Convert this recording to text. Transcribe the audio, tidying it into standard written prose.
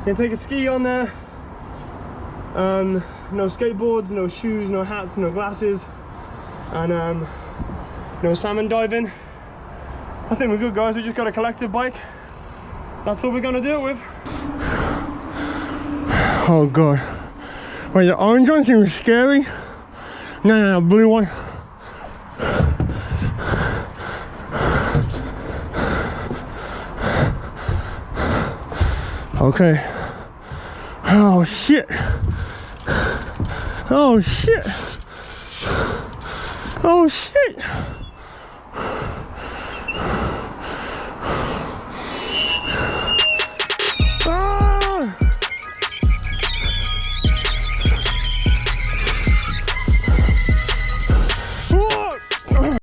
can take a ski on there. No skateboards, no shoes, no hats, no glasses, and no salmon diving. I think we're good, guys. We just got a collective bike. That's what we're gonna do it with. Oh god. Wait, the orange one seems scary. No, blue one. Okay. Oh shit. Oh shit. Oh shit.